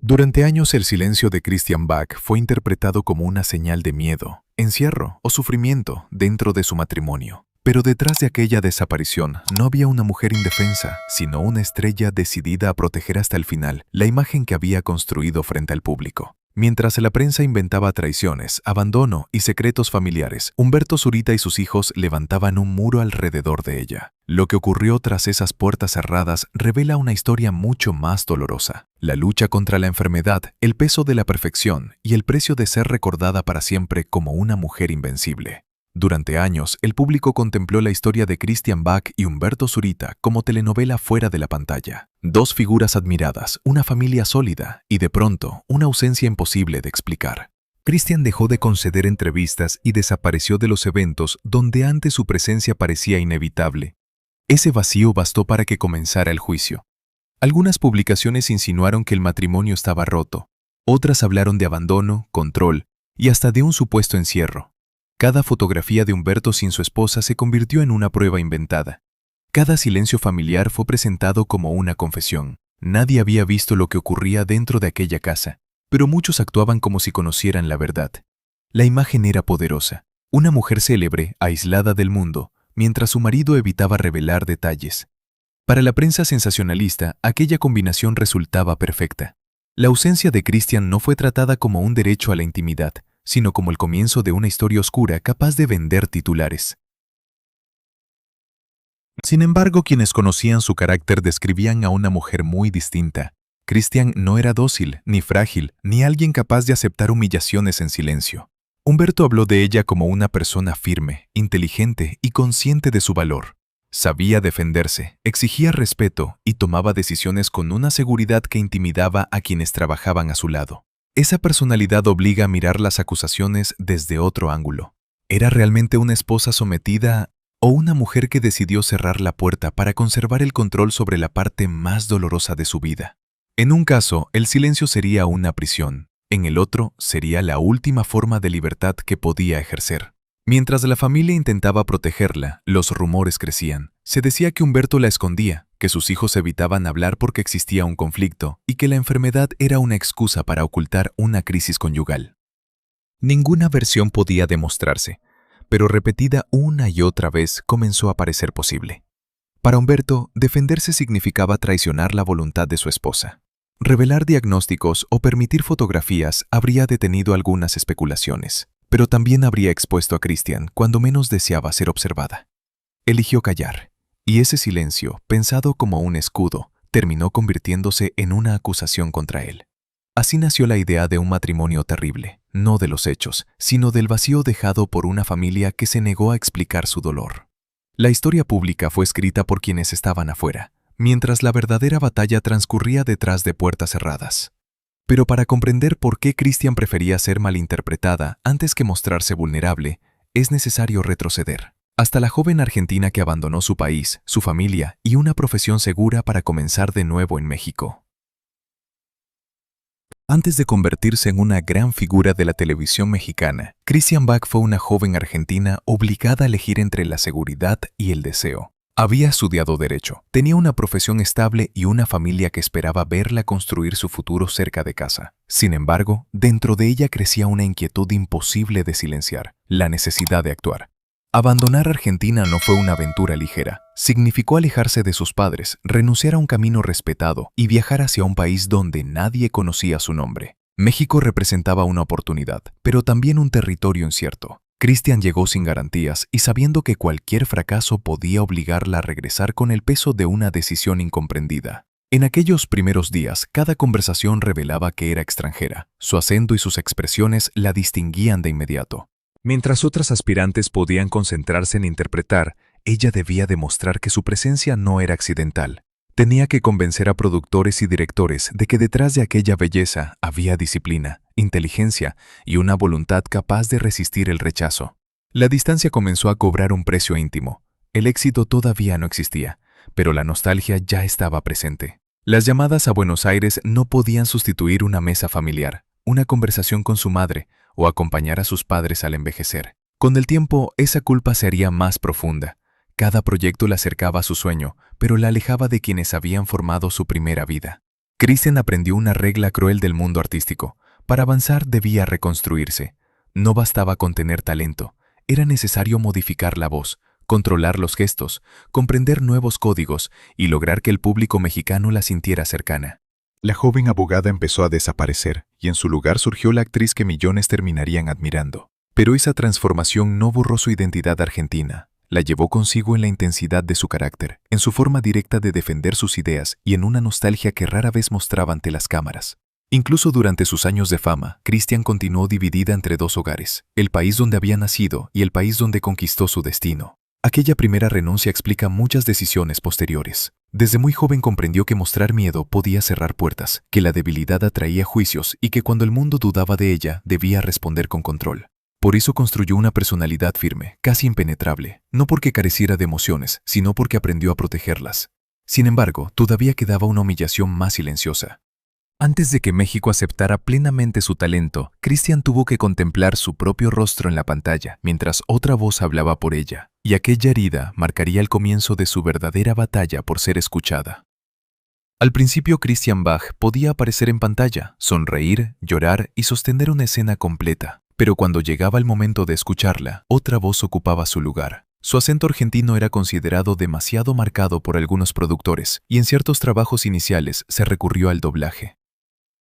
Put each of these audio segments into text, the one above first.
Durante años el silencio de Christian Bach fue interpretado como una señal de miedo, encierro o sufrimiento dentro de su matrimonio. Pero detrás de aquella desaparición no había una mujer indefensa, sino una estrella decidida a proteger hasta el final la imagen que había construido frente al público. Mientras la prensa inventaba traiciones, abandono y secretos familiares, Humberto Zurita y sus hijos levantaban un muro alrededor de ella. Lo que ocurrió tras esas puertas cerradas revela una historia mucho más dolorosa. La lucha contra la enfermedad, el peso de la perfección y el precio de ser recordada para siempre como una mujer invencible. Durante años, el público contempló la historia de Christian Bach y Humberto Zurita como telenovela fuera de la pantalla. Dos figuras admiradas, una familia sólida y, de pronto, una ausencia imposible de explicar. Christian dejó de conceder entrevistas y desapareció de los eventos donde antes su presencia parecía inevitable. Ese vacío bastó para que comenzara el juicio. Algunas publicaciones insinuaron que el matrimonio estaba roto. Otras hablaron de abandono, control y hasta de un supuesto encierro. Cada fotografía de Humberto sin su esposa se convirtió en una prueba inventada. Cada silencio familiar fue presentado como una confesión. Nadie había visto lo que ocurría dentro de aquella casa, pero muchos actuaban como si conocieran la verdad. La imagen era poderosa. Una mujer célebre, aislada del mundo, mientras su marido evitaba revelar detalles. Para la prensa sensacionalista, aquella combinación resultaba perfecta. La ausencia de Christian no fue tratada como un derecho a la intimidad, sino como el comienzo de una historia oscura capaz de vender titulares. Sin embargo, quienes conocían su carácter describían a una mujer muy distinta. Christian no era dócil, ni frágil, ni alguien capaz de aceptar humillaciones en silencio. Humberto habló de ella como una persona firme, inteligente y consciente de su valor. Sabía defenderse, exigía respeto y tomaba decisiones con una seguridad que intimidaba a quienes trabajaban a su lado. Esa personalidad obliga a mirar las acusaciones desde otro ángulo. ¿Era realmente una esposa sometida o una mujer que decidió cerrar la puerta para conservar el control sobre la parte más dolorosa de su vida? En un caso, el silencio sería una prisión. En el otro, sería la última forma de libertad que podía ejercer. Mientras la familia intentaba protegerla, los rumores crecían. Se decía que Humberto la escondía, que sus hijos evitaban hablar porque existía un conflicto y que la enfermedad era una excusa para ocultar una crisis conyugal. Ninguna versión podía demostrarse, pero repetida una y otra vez comenzó a parecer posible. Para Humberto, defenderse significaba traicionar la voluntad de su esposa. Revelar diagnósticos o permitir fotografías habría detenido algunas especulaciones, pero también habría expuesto a Christian cuando menos deseaba ser observada. Eligió callar, y ese silencio, pensado como un escudo, terminó convirtiéndose en una acusación contra él. Así nació la idea de un matrimonio terrible, no de los hechos, sino del vacío dejado por una familia que se negó a explicar su dolor. La historia pública fue escrita por quienes estaban afuera, mientras la verdadera batalla transcurría detrás de puertas cerradas. Pero para comprender por qué Christian prefería ser malinterpretada antes que mostrarse vulnerable, es necesario retroceder hasta la joven argentina que abandonó su país, su familia y una profesión segura para comenzar de nuevo en México. Antes de convertirse en una gran figura de la televisión mexicana, Christian Bach fue una joven argentina obligada a elegir entre la seguridad y el deseo. Había estudiado Derecho, tenía una profesión estable y una familia que esperaba verla construir su futuro cerca de casa. Sin embargo, dentro de ella crecía una inquietud imposible de silenciar, la necesidad de actuar. Abandonar Argentina no fue una aventura ligera. Significó alejarse de sus padres, renunciar a un camino respetado y viajar hacia un país donde nadie conocía su nombre. México representaba una oportunidad, pero también un territorio incierto. Christian llegó sin garantías y sabiendo que cualquier fracaso podía obligarla a regresar con el peso de una decisión incomprendida. En aquellos primeros días, cada conversación revelaba que era extranjera. Su acento y sus expresiones la distinguían de inmediato. Mientras otras aspirantes podían concentrarse en interpretar, ella debía demostrar que su presencia no era accidental. Tenía que convencer a productores y directores de que detrás de aquella belleza había disciplina, inteligencia y una voluntad capaz de resistir el rechazo. La distancia comenzó a cobrar un precio íntimo. El éxito todavía no existía, pero la nostalgia ya estaba presente. Las llamadas a Buenos Aires no podían sustituir una mesa familiar, una conversación con su madre o acompañar a sus padres al envejecer. Con el tiempo, esa culpa se haría más profunda. Cada proyecto la acercaba a su sueño, pero la alejaba de quienes habían formado su primera vida. Christian aprendió una regla cruel del mundo artístico. Para avanzar debía reconstruirse. No bastaba con tener talento, era necesario modificar la voz, controlar los gestos, comprender nuevos códigos y lograr que el público mexicano la sintiera cercana. La joven abogada empezó a desaparecer y en su lugar surgió la actriz que millones terminarían admirando. Pero esa transformación no borró su identidad argentina, la llevó consigo en la intensidad de su carácter, en su forma directa de defender sus ideas y en una nostalgia que rara vez mostraba ante las cámaras. Incluso durante sus años de fama, Christian continuó dividida entre dos hogares, el país donde había nacido y el país donde conquistó su destino. Aquella primera renuncia explica muchas decisiones posteriores. Desde muy joven comprendió que mostrar miedo podía cerrar puertas, que la debilidad atraía juicios y que cuando el mundo dudaba de ella, debía responder con control. Por eso construyó una personalidad firme, casi impenetrable, no porque careciera de emociones, sino porque aprendió a protegerlas. Sin embargo, todavía quedaba una humillación más silenciosa. Antes de que México aceptara plenamente su talento, Christian tuvo que contemplar su propio rostro en la pantalla, mientras otra voz hablaba por ella, y aquella herida marcaría el comienzo de su verdadera batalla por ser escuchada. Al principio, Christian Bach podía aparecer en pantalla, sonreír, llorar y sostener una escena completa, pero cuando llegaba el momento de escucharla, otra voz ocupaba su lugar. Su acento argentino era considerado demasiado marcado por algunos productores, y en ciertos trabajos iniciales se recurrió al doblaje.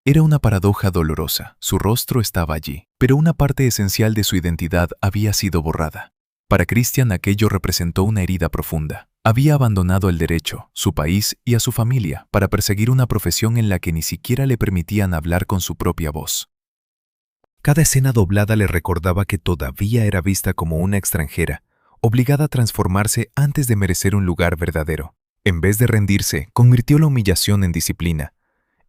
Era una paradoja dolorosa. Su rostro estaba allí, pero una parte esencial de su identidad había sido borrada. Para Christian aquello representó una herida profunda. Había abandonado el derecho, su país y a su familia para perseguir una profesión en la que ni siquiera le permitían hablar con su propia voz. Cada escena doblada le recordaba que todavía era vista como una extranjera, obligada a transformarse antes de merecer un lugar verdadero. En vez de rendirse, convirtió la humillación en disciplina.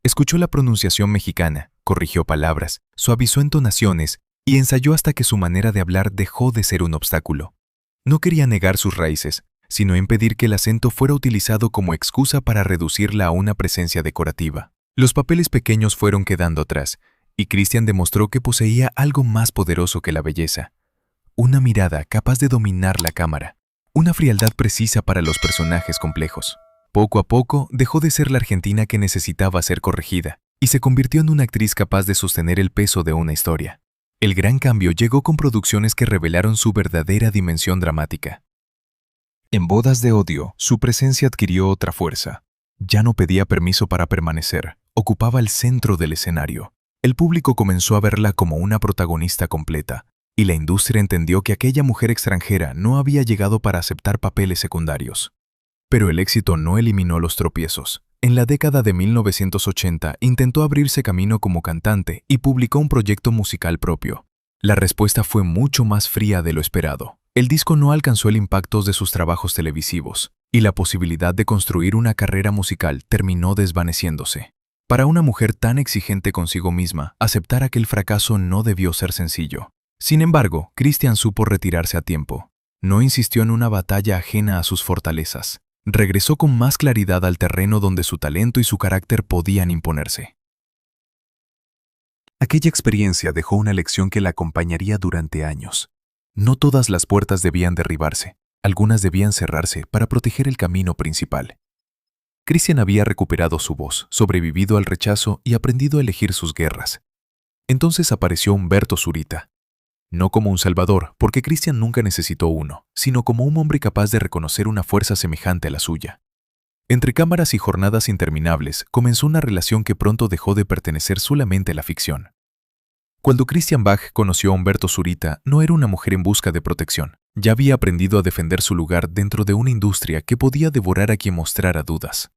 Escuchó la pronunciación mexicana, corrigió palabras, suavizó entonaciones y ensayó hasta que su manera de hablar dejó de ser un obstáculo. No quería negar sus raíces, sino impedir que el acento fuera utilizado como excusa para reducirla a una presencia decorativa. Los papeles pequeños fueron quedando atrás, y Christian demostró que poseía algo más poderoso que la belleza. Una mirada capaz de dominar la cámara, una frialdad precisa para los personajes complejos. Poco a poco dejó de ser la argentina que necesitaba ser corregida y se convirtió en una actriz capaz de sostener el peso de una historia. El gran cambio llegó con producciones que revelaron su verdadera dimensión dramática. En Bodas de Odio, su presencia adquirió otra fuerza. Ya no pedía permiso para permanecer, ocupaba el centro del escenario. El público comenzó a verla como una protagonista completa, y la industria entendió que aquella mujer extranjera no había llegado para aceptar papeles secundarios. Pero el éxito no eliminó los tropiezos. En la década de 1980 intentó abrirse camino como cantante y publicó un proyecto musical propio. La respuesta fue mucho más fría de lo esperado. El disco no alcanzó el impacto de sus trabajos televisivos, y la posibilidad de construir una carrera musical terminó desvaneciéndose. Para una mujer tan exigente consigo misma, aceptar aquel fracaso no debió ser sencillo. Sin embargo, Christian supo retirarse a tiempo. No insistió en una batalla ajena a sus fortalezas. Regresó con más claridad al terreno donde su talento y su carácter podían imponerse. Aquella experiencia dejó una lección que la acompañaría durante años. No todas las puertas debían derribarse, algunas debían cerrarse para proteger el camino principal. Christian había recuperado su voz, sobrevivido al rechazo y aprendido a elegir sus guerras. Entonces apareció Humberto Zurita. No como un salvador, porque Christian nunca necesitó uno, sino como un hombre capaz de reconocer una fuerza semejante a la suya. Entre cámaras y jornadas interminables, comenzó una relación que pronto dejó de pertenecer solamente a la ficción. Cuando Christian Bach conoció a Humberto Zurita, no era una mujer en busca de protección. Ya había aprendido a defender su lugar dentro de una industria que podía devorar a quien mostrara dudas.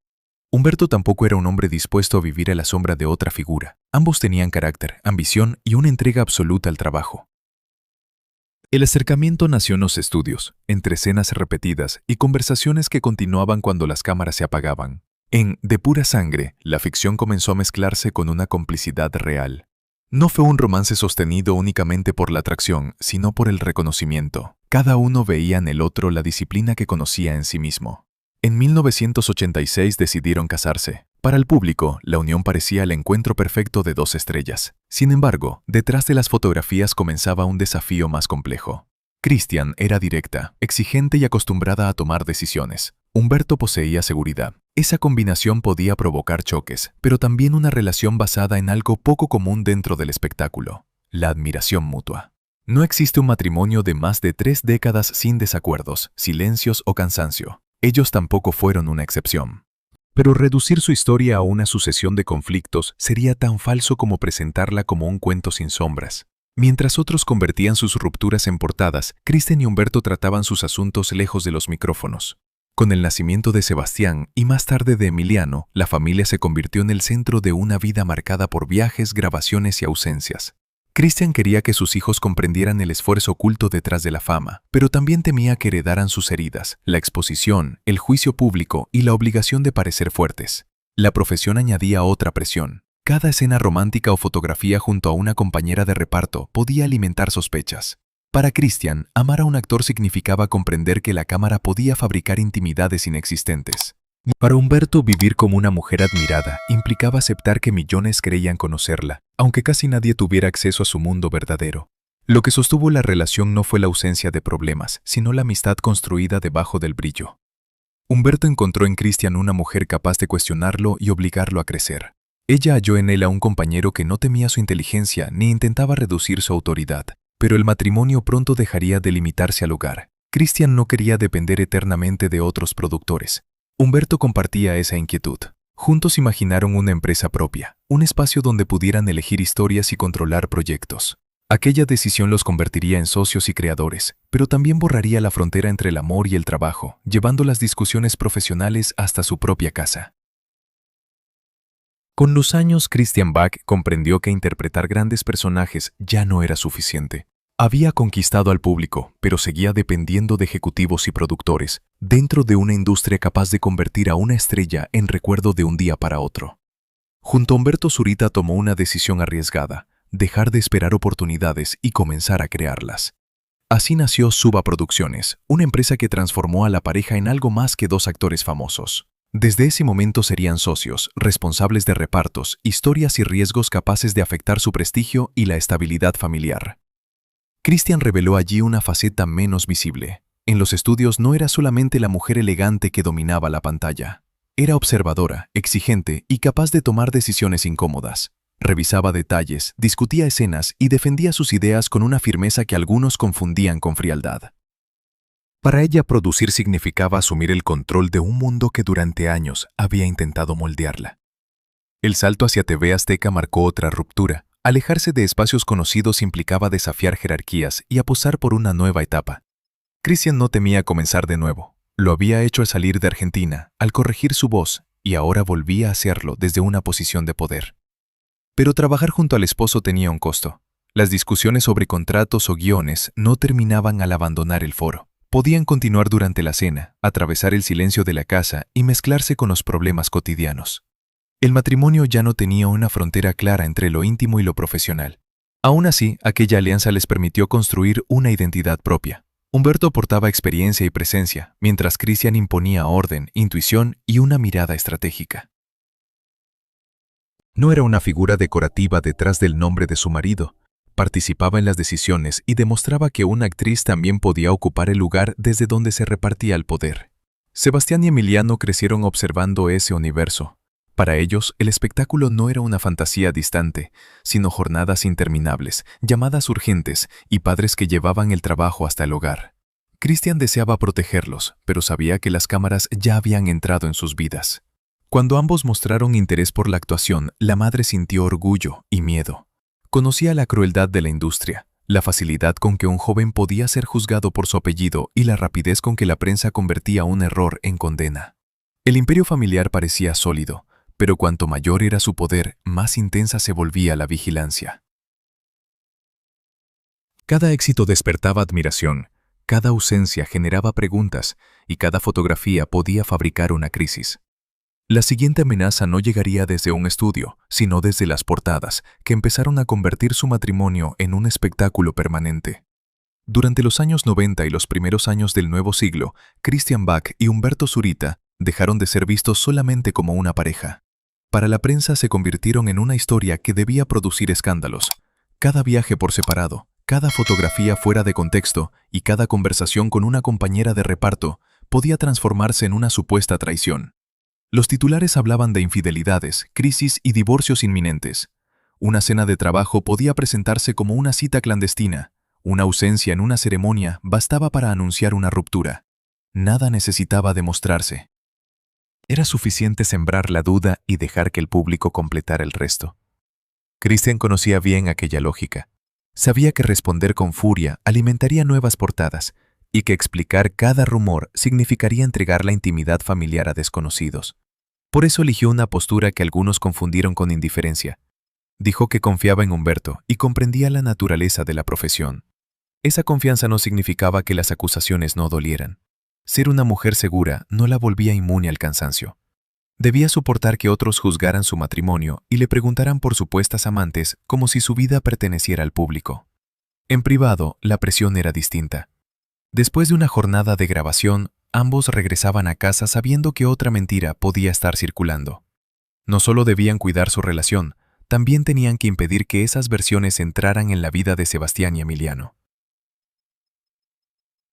Humberto tampoco era un hombre dispuesto a vivir a la sombra de otra figura. Ambos tenían carácter, ambición y una entrega absoluta al trabajo. El acercamiento nació en los estudios, entre escenas repetidas y conversaciones que continuaban cuando las cámaras se apagaban. En De pura sangre, la ficción comenzó a mezclarse con una complicidad real. No fue un romance sostenido únicamente por la atracción, sino por el reconocimiento. Cada uno veía en el otro la disciplina que conocía en sí mismo. En 1986 decidieron casarse. Para el público, la unión parecía el encuentro perfecto de dos estrellas. Sin embargo, detrás de las fotografías comenzaba un desafío más complejo. Christian era directa, exigente y acostumbrada a tomar decisiones. Humberto poseía seguridad. Esa combinación podía provocar choques, pero también una relación basada en algo poco común dentro del espectáculo: la admiración mutua. No existe un matrimonio de más de 3 décadas sin desacuerdos, silencios o cansancio. Ellos tampoco fueron una excepción. Pero reducir su historia a una sucesión de conflictos sería tan falso como presentarla como un cuento sin sombras. Mientras otros convertían sus rupturas en portadas, Kristen y Humberto trataban sus asuntos lejos de los micrófonos. Con el nacimiento de Sebastián y más tarde de Emiliano, la familia se convirtió en el centro de una vida marcada por viajes, grabaciones y ausencias. Kristen quería que sus hijos comprendieran el esfuerzo oculto detrás de la fama, pero también temía que heredaran sus heridas, la exposición, el juicio público y la obligación de parecer fuertes. La profesión añadía otra presión. Cada escena romántica o fotografía junto a una compañera de reparto podía alimentar sospechas. Para Christian, amar a un actor significaba comprender que la cámara podía fabricar intimidades inexistentes. Para Humberto, vivir como una mujer admirada implicaba aceptar que millones creían conocerla, aunque casi nadie tuviera acceso a su mundo verdadero. Lo que sostuvo la relación no fue la ausencia de problemas, sino la amistad construida debajo del brillo. Humberto encontró en Christian una mujer capaz de cuestionarlo y obligarlo a crecer. Ella halló en él a un compañero que no temía su inteligencia ni intentaba reducir su autoridad. Pero el matrimonio pronto dejaría de limitarse al hogar. Christian no quería depender eternamente de otros productores. Humberto compartía esa inquietud. Juntos imaginaron una empresa propia, un espacio donde pudieran elegir historias y controlar proyectos. Aquella decisión los convertiría en socios y creadores, pero también borraría la frontera entre el amor y el trabajo, llevando las discusiones profesionales hasta su propia casa. Con los años, Christian Bach comprendió que interpretar grandes personajes ya no era suficiente. Había conquistado al público, pero seguía dependiendo de ejecutivos y productores, dentro de una industria capaz de convertir a una estrella en recuerdo de un día para otro. Junto a Humberto Zurita tomó una decisión arriesgada: dejar de esperar oportunidades y comenzar a crearlas. Así nació Suba Producciones, una empresa que transformó a la pareja en algo más que dos actores famosos. Desde ese momento serían socios, responsables de repartos, historias y riesgos capaces de afectar su prestigio y la estabilidad familiar. Christian reveló allí una faceta menos visible. En los estudios no era solamente la mujer elegante que dominaba la pantalla. Era observadora, exigente y capaz de tomar decisiones incómodas. Revisaba detalles, discutía escenas y defendía sus ideas con una firmeza que algunos confundían con frialdad. Para ella, producir significaba asumir el control de un mundo que durante años había intentado moldearla. El salto hacia TV Azteca marcó otra ruptura. Alejarse de espacios conocidos implicaba desafiar jerarquías y apostar por una nueva etapa. Christian no temía comenzar de nuevo. Lo había hecho al salir de Argentina, al corregir su voz, y ahora volvía a hacerlo desde una posición de poder. Pero trabajar junto al esposo tenía un costo. Las discusiones sobre contratos o guiones no terminaban al abandonar el foro. Podían continuar durante la cena, atravesar el silencio de la casa y mezclarse con los problemas cotidianos. El matrimonio ya no tenía una frontera clara entre lo íntimo y lo profesional. Aún así, aquella alianza les permitió construir una identidad propia. Humberto aportaba experiencia y presencia, mientras Christian imponía orden, intuición y una mirada estratégica. No era una figura decorativa detrás del nombre de su marido. Participaba en las decisiones y demostraba que una actriz también podía ocupar el lugar desde donde se repartía el poder. Sebastián y Emiliano crecieron observando ese universo. Para ellos, el espectáculo no era una fantasía distante, sino jornadas interminables, llamadas urgentes y padres que llevaban el trabajo hasta el hogar. Christian deseaba protegerlos, pero sabía que las cámaras ya habían entrado en sus vidas. Cuando ambos mostraron interés por la actuación, la madre sintió orgullo y miedo. Conocía la crueldad de la industria, la facilidad con que un joven podía ser juzgado por su apellido y la rapidez con que la prensa convertía un error en condena. El imperio familiar parecía sólido, pero cuanto mayor era su poder, más intensa se volvía la vigilancia. Cada éxito despertaba admiración, cada ausencia generaba preguntas y cada fotografía podía fabricar una crisis. La siguiente amenaza no llegaría desde un estudio, sino desde las portadas, que empezaron a convertir su matrimonio en un espectáculo permanente. Durante los años 90 y los primeros años del nuevo siglo, Christian Bach y Humberto Zurita dejaron de ser vistos solamente como una pareja. Para la prensa se convirtieron en una historia que debía producir escándalos. Cada viaje por separado, cada fotografía fuera de contexto y cada conversación con una compañera de reparto podía transformarse en una supuesta traición. Los titulares hablaban de infidelidades, crisis y divorcios inminentes. Una cena de trabajo podía presentarse como una cita clandestina. Una ausencia en una ceremonia bastaba para anunciar una ruptura. Nada necesitaba demostrarse. Era suficiente sembrar la duda y dejar que el público completara el resto. Christian conocía bien aquella lógica. Sabía que responder con furia alimentaría nuevas portadas y que explicar cada rumor significaría entregar la intimidad familiar a desconocidos. Por eso eligió una postura que algunos confundieron con indiferencia. Dijo que confiaba en Humberto y comprendía la naturaleza de la profesión. Esa confianza no significaba que las acusaciones no dolieran. Ser una mujer segura no la volvía inmune al cansancio. Debía soportar que otros juzgaran su matrimonio y le preguntaran por supuestas amantes como si su vida perteneciera al público. En privado, la presión era distinta. Después de una jornada de grabación, ambos regresaban a casa sabiendo que otra mentira podía estar circulando. No solo debían cuidar su relación, también tenían que impedir que esas versiones entraran en la vida de Sebastián y Emiliano.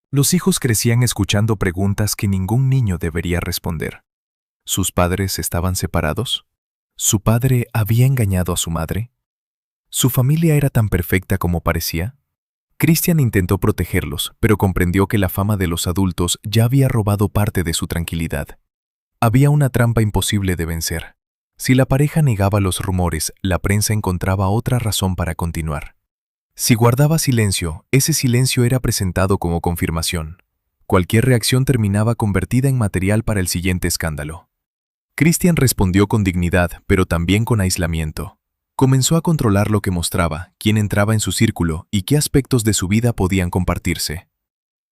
Los hijos crecían escuchando preguntas que ningún niño debería responder. ¿Sus padres estaban separados? ¿Su padre había engañado a su madre? ¿Su familia era tan perfecta como parecía? Christian intentó protegerlos, pero comprendió que la fama de los adultos ya había robado parte de su tranquilidad. Había una trampa imposible de vencer. Si la pareja negaba los rumores, la prensa encontraba otra razón para continuar. Si guardaba silencio, ese silencio era presentado como confirmación. Cualquier reacción terminaba convertida en material para el siguiente escándalo. Christian respondió con dignidad, pero también con aislamiento. Comenzó a controlar lo que mostraba, quién entraba en su círculo y qué aspectos de su vida podían compartirse.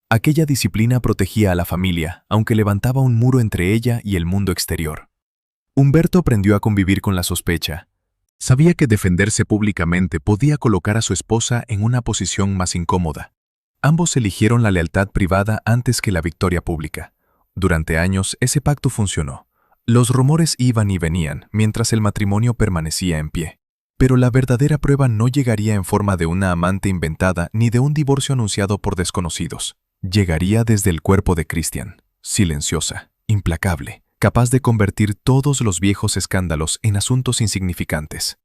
Aquella disciplina protegía a la familia, aunque levantaba un muro entre ella y el mundo exterior. Humberto aprendió a convivir con la sospecha. Sabía que defenderse públicamente podía colocar a su esposa en una posición más incómoda. Ambos eligieron la lealtad privada antes que la victoria pública. Durante años, ese pacto funcionó. Los rumores iban y venían, mientras el matrimonio permanecía en pie. Pero la verdadera prueba no llegaría en forma de una amante inventada ni de un divorcio anunciado por desconocidos. Llegaría desde el cuerpo de Christian, silenciosa, implacable, capaz de convertir todos los viejos escándalos en asuntos insignificantes.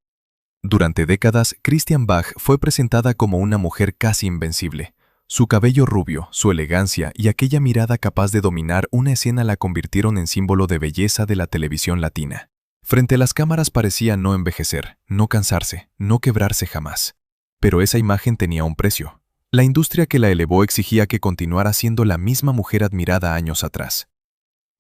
Durante décadas, Christian Bach fue presentada como una mujer casi invencible. Su cabello rubio, su elegancia y aquella mirada capaz de dominar una escena la convirtieron en símbolo de belleza de la televisión latina. Frente a las cámaras parecía no envejecer, no cansarse, no quebrarse jamás. Pero esa imagen tenía un precio. La industria que la elevó exigía que continuara siendo la misma mujer admirada años atrás.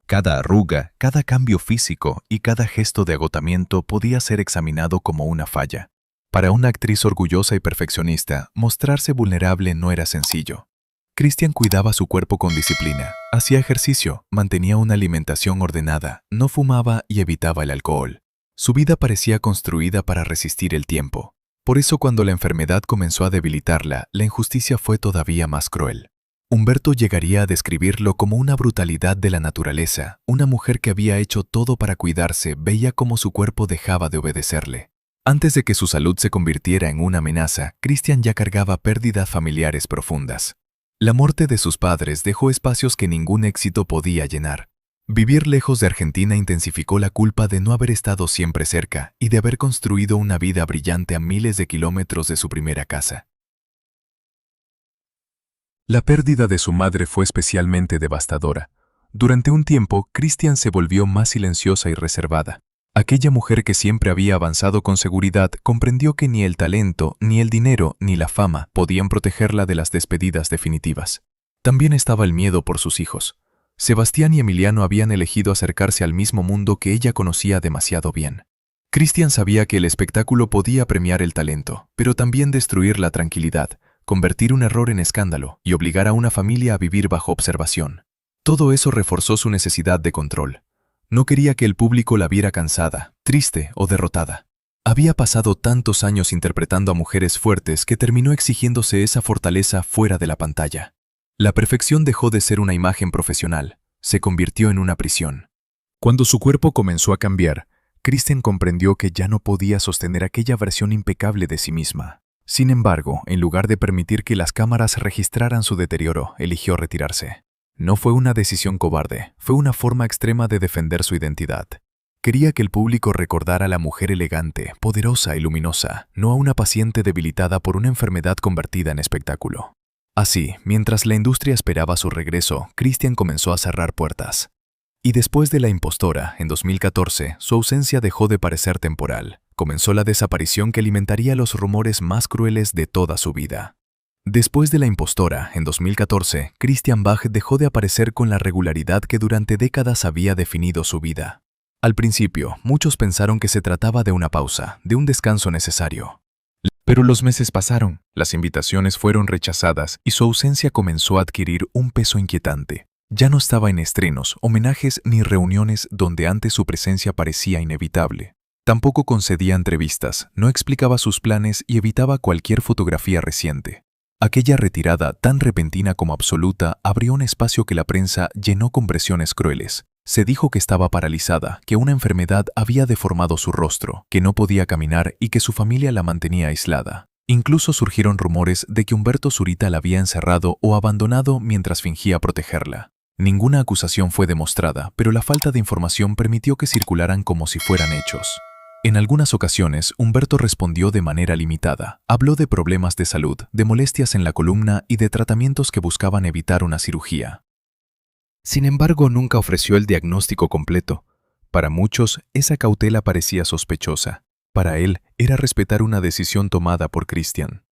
Cada arruga, cada cambio físico y cada gesto de agotamiento podía ser examinado como una falla. Para una actriz orgullosa y perfeccionista, mostrarse vulnerable no era sencillo. Christian cuidaba su cuerpo con disciplina, hacía ejercicio, mantenía una alimentación ordenada, no fumaba y evitaba el alcohol. Su vida parecía construida para resistir el tiempo. Por eso cuando la enfermedad comenzó a debilitarla, la injusticia fue todavía más cruel. Humberto llegaría a describirlo como una brutalidad de la naturaleza. Una mujer que había hecho todo para cuidarse veía cómo su cuerpo dejaba de obedecerle. Antes de que su salud se convirtiera en una amenaza, Christian ya cargaba pérdidas familiares profundas. La muerte de sus padres dejó espacios que ningún éxito podía llenar. Vivir lejos de Argentina intensificó la culpa de no haber estado siempre cerca y de haber construido una vida brillante a miles de kilómetros de su primera casa. La pérdida de su madre fue especialmente devastadora. Durante un tiempo, Christian se volvió más silenciosa y reservada. Aquella mujer que siempre había avanzado con seguridad comprendió que ni el talento, ni el dinero, ni la fama podían protegerla de las despedidas definitivas. También estaba el miedo por sus hijos. Sebastián y Emiliano habían elegido acercarse al mismo mundo que ella conocía demasiado bien. Christian sabía que el espectáculo podía premiar el talento, pero también destruir la tranquilidad, convertir un error en escándalo y obligar a una familia a vivir bajo observación. Todo eso reforzó su necesidad de control. No quería que el público la viera cansada, triste o derrotada. Había pasado tantos años interpretando a mujeres fuertes que terminó exigiéndose esa fortaleza fuera de la pantalla. La perfección dejó de ser una imagen profesional, se convirtió en una prisión. Cuando su cuerpo comenzó a cambiar, Christian comprendió que ya no podía sostener aquella versión impecable de sí misma. Sin embargo, en lugar de permitir que las cámaras registraran su deterioro, eligió retirarse. No fue una decisión cobarde, fue una forma extrema de defender su identidad. Quería que el público recordara a la mujer elegante, poderosa y luminosa, no a una paciente debilitada por una enfermedad convertida en espectáculo. Así, mientras la industria esperaba su regreso, Christian comenzó a cerrar puertas. Y después de La impostora, en 2014, su ausencia dejó de parecer temporal. Comenzó la desaparición que alimentaría los rumores más crueles de toda su vida. Después de La impostora, en 2014, Christian Bach dejó de aparecer con la regularidad que durante décadas había definido su vida. Al principio, muchos pensaron que se trataba de una pausa, de un descanso necesario. Pero los meses pasaron, las invitaciones fueron rechazadas y su ausencia comenzó a adquirir un peso inquietante. Ya no estaba en estrenos, homenajes ni reuniones donde antes su presencia parecía inevitable. Tampoco concedía entrevistas, no explicaba sus planes y evitaba cualquier fotografía reciente. Aquella retirada, tan repentina como absoluta, abrió un espacio que la prensa llenó con presiones crueles. Se dijo que estaba paralizada, que una enfermedad había deformado su rostro, que no podía caminar y que su familia la mantenía aislada. Incluso surgieron rumores de que Humberto Zurita la había encerrado o abandonado mientras fingía protegerla. Ninguna acusación fue demostrada, pero la falta de información permitió que circularan como si fueran hechos. En algunas ocasiones, Humberto respondió de manera limitada. Habló de problemas de salud, de molestias en la columna y de tratamientos que buscaban evitar una cirugía. Sin embargo, nunca ofreció el diagnóstico completo. Para muchos, esa cautela parecía sospechosa. Para él, era respetar una decisión tomada por Christian.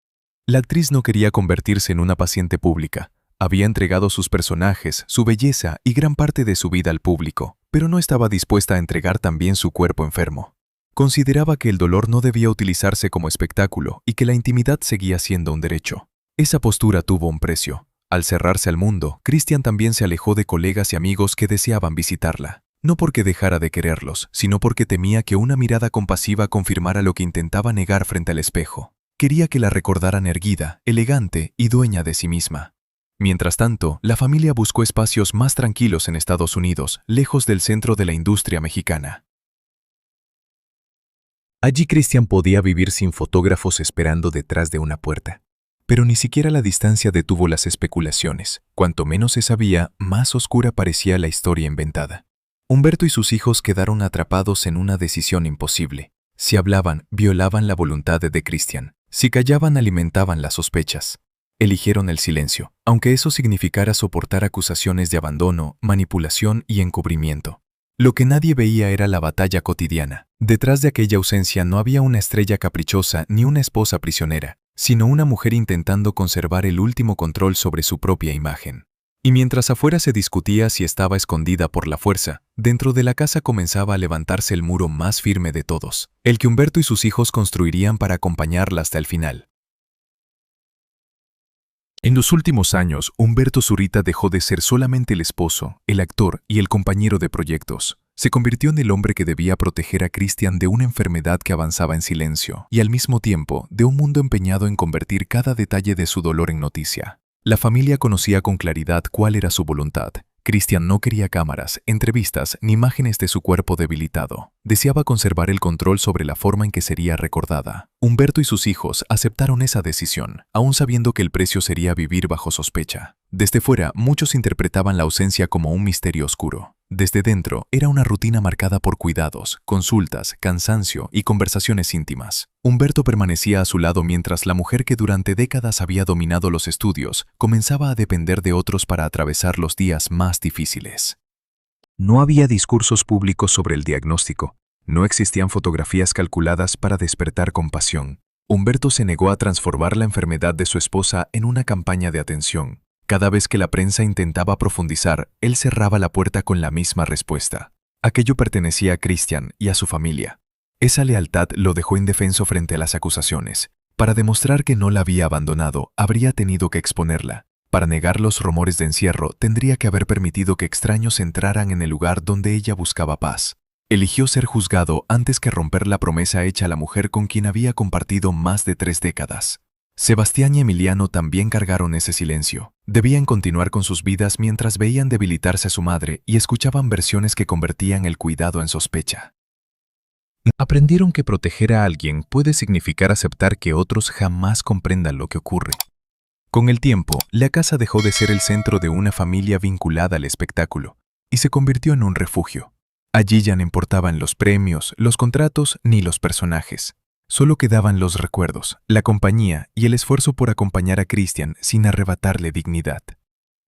La actriz no quería convertirse en una paciente pública. Había entregado sus personajes, su belleza y gran parte de su vida al público, pero no estaba dispuesta a entregar también su cuerpo enfermo. Consideraba que el dolor no debía utilizarse como espectáculo y que la intimidad seguía siendo un derecho. Esa postura tuvo un precio. Al cerrarse al mundo, Christian también se alejó de colegas y amigos que deseaban visitarla. No porque dejara de quererlos, sino porque temía que una mirada compasiva confirmara lo que intentaba negar frente al espejo. Quería que la recordaran erguida, elegante y dueña de sí misma. Mientras tanto, la familia buscó espacios más tranquilos en Estados Unidos, lejos del centro de la industria mexicana. Allí Christian podía vivir sin fotógrafos esperando detrás de una puerta. Pero ni siquiera la distancia detuvo las especulaciones. Cuanto menos se sabía, más oscura parecía la historia inventada. Humberto y sus hijos quedaron atrapados en una decisión imposible. Si hablaban, violaban la voluntad de Christian. Si callaban, alimentaban las sospechas. Eligieron el silencio, aunque eso significara soportar acusaciones de abandono, manipulación y encubrimiento. Lo que nadie veía era la batalla cotidiana. Detrás de aquella ausencia no había una estrella caprichosa ni una esposa prisionera, sino una mujer intentando conservar el último control sobre su propia imagen. Y mientras afuera se discutía si estaba escondida por la fuerza, dentro de la casa comenzaba a levantarse el muro más firme de todos, el que Humberto y sus hijos construirían para acompañarla hasta el final. En los últimos años, Humberto Zurita dejó de ser solamente el esposo, el actor y el compañero de proyectos. Se convirtió en el hombre que debía proteger a Christian de una enfermedad que avanzaba en silencio y al mismo tiempo de un mundo empeñado en convertir cada detalle de su dolor en noticia. La familia conocía con claridad cuál era su voluntad. Christian no quería cámaras, entrevistas ni imágenes de su cuerpo debilitado. Deseaba conservar el control sobre la forma en que sería recordada. Humberto y sus hijos aceptaron esa decisión, aún sabiendo que el precio sería vivir bajo sospecha. Desde fuera, muchos interpretaban la ausencia como un misterio oscuro. Desde dentro, era una rutina marcada por cuidados, consultas, cansancio y conversaciones íntimas. Humberto permanecía a su lado mientras la mujer que durante décadas había dominado los estudios comenzaba a depender de otros para atravesar los días más difíciles. No había discursos públicos sobre el diagnóstico. No existían fotografías calculadas para despertar compasión. Humberto se negó a transformar la enfermedad de su esposa en una campaña de atención. Cada vez que la prensa intentaba profundizar, él cerraba la puerta con la misma respuesta. Aquello pertenecía a Christian y a su familia. Esa lealtad lo dejó indefenso frente a las acusaciones. Para demostrar que no la había abandonado, habría tenido que exponerla. Para negar los rumores de encierro, tendría que haber permitido que extraños entraran en el lugar donde ella buscaba paz. Eligió ser juzgado antes que romper la promesa hecha a la mujer con quien había compartido más de 3 décadas. Sebastián y Emiliano también cargaron ese silencio. Debían continuar con sus vidas mientras veían debilitarse a su madre y escuchaban versiones que convertían el cuidado en sospecha. Aprendieron que proteger a alguien puede significar aceptar que otros jamás comprendan lo que ocurre. Con el tiempo, la casa dejó de ser el centro de una familia vinculada al espectáculo y se convirtió en un refugio. Allí ya no importaban los premios, los contratos ni los personajes. Solo quedaban los recuerdos, la compañía y el esfuerzo por acompañar a Christian sin arrebatarle dignidad.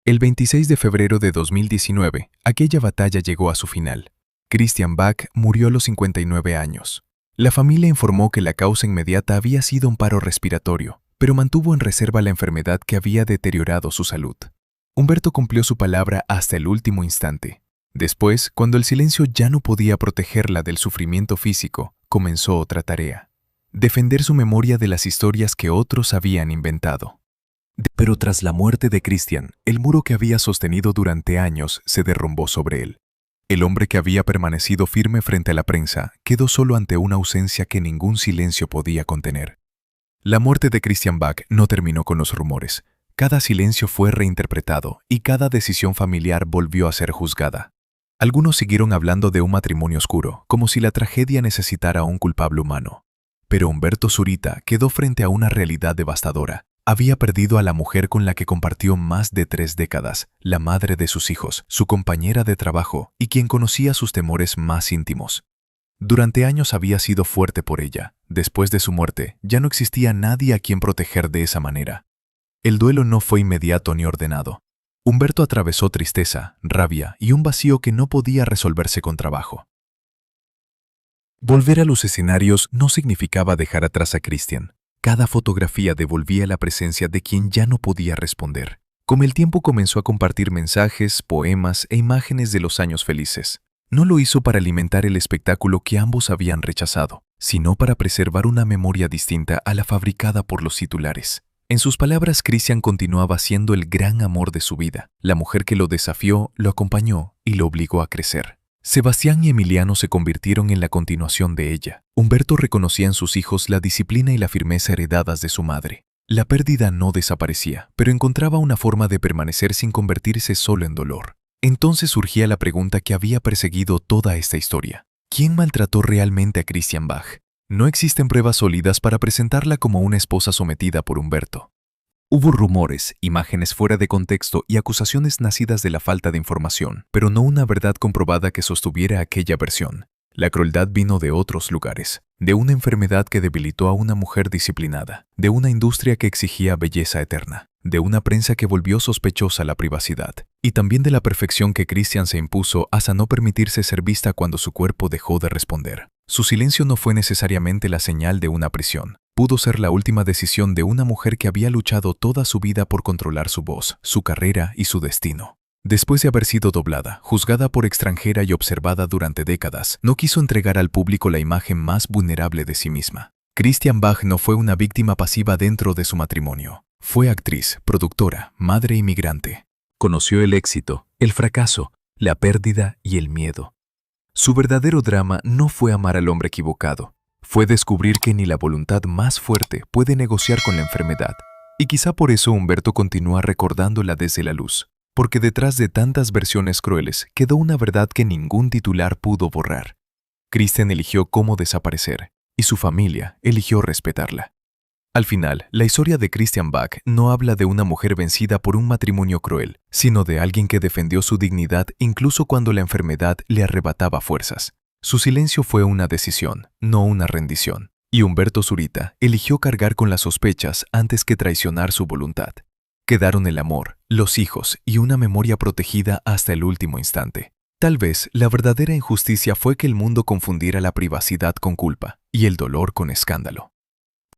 El 26 de febrero de 2019, aquella batalla llegó a su final. Christian Bach murió a los 59 años. La familia informó que la causa inmediata había sido un paro respiratorio, pero mantuvo en reserva la enfermedad que había deteriorado su salud. Humberto cumplió su palabra hasta el último instante. Después, cuando el silencio ya no podía protegerla del sufrimiento físico, comenzó otra tarea: defender su memoria de las historias que otros habían inventado. Pero tras la muerte de Christian, el muro que había sostenido durante años se derrumbó sobre él. El hombre que había permanecido firme frente a la prensa quedó solo ante una ausencia que ningún silencio podía contener. La muerte de Christian Bach no terminó con los rumores. Cada silencio fue reinterpretado y cada decisión familiar volvió a ser juzgada. Algunos siguieron hablando de un matrimonio oscuro, como si la tragedia necesitara un culpable humano. Pero Humberto Zurita quedó frente a una realidad devastadora. Había perdido a la mujer con la que compartió más de 3 décadas, la madre de sus hijos, su compañera de trabajo y quien conocía sus temores más íntimos. Durante años había sido fuerte por ella. Después de su muerte, ya no existía nadie a quien proteger de esa manera. El duelo no fue inmediato ni ordenado. Humberto atravesó tristeza, rabia y un vacío que no podía resolverse con trabajo. Volver a los escenarios no significaba dejar atrás a Christian. Cada fotografía devolvía la presencia de quien ya no podía responder. Con el tiempo comenzó a compartir mensajes, poemas e imágenes de los años felices. No lo hizo para alimentar el espectáculo que ambos habían rechazado, sino para preservar una memoria distinta a la fabricada por los titulares. En sus palabras, Christian continuaba siendo el gran amor de su vida, la mujer que lo desafió, lo acompañó y lo obligó a crecer. Sebastián y Emiliano se convirtieron en la continuación de ella. Humberto reconocía en sus hijos la disciplina y la firmeza heredadas de su madre. La pérdida no desaparecía, pero encontraba una forma de permanecer sin convertirse solo en dolor. Entonces surgía la pregunta que había perseguido toda esta historia: ¿quién maltrató realmente a Christian Bach? No existen pruebas sólidas para presentarla como una esposa sometida por Humberto. Hubo rumores, imágenes fuera de contexto y acusaciones nacidas de la falta de información, pero no una verdad comprobada que sostuviera aquella versión. La crueldad vino de otros lugares, de una enfermedad que debilitó a una mujer disciplinada, de una industria que exigía belleza eterna, de una prensa que volvió sospechosa la privacidad, y también de la perfección que Christian se impuso hasta no permitirse ser vista cuando su cuerpo dejó de responder. Su silencio no fue necesariamente la señal de una prisión. Pudo ser la última decisión de una mujer que había luchado toda su vida por controlar su voz, su carrera y su destino. Después de haber sido doblada, juzgada por extranjera y observada durante décadas, no quiso entregar al público la imagen más vulnerable de sí misma. Christian Bach no fue una víctima pasiva dentro de su matrimonio. Fue actriz, productora, madre inmigrante. Conoció el éxito, el fracaso, la pérdida y el miedo. Su verdadero drama no fue amar al hombre equivocado. Fue descubrir que ni la voluntad más fuerte puede negociar con la enfermedad. Y quizá por eso Humberto continúa recordándola desde la luz. Porque detrás de tantas versiones crueles quedó una verdad que ningún titular pudo borrar. Christian eligió cómo desaparecer, y su familia eligió respetarla. Al final, la historia de Christian Bach no habla de una mujer vencida por un matrimonio cruel, sino de alguien que defendió su dignidad incluso cuando la enfermedad le arrebataba fuerzas. Su silencio fue una decisión, no una rendición, y Humberto Zurita eligió cargar con las sospechas antes que traicionar su voluntad. Quedaron el amor, los hijos y una memoria protegida hasta el último instante. Tal vez la verdadera injusticia fue que el mundo confundiera la privacidad con culpa y el dolor con escándalo.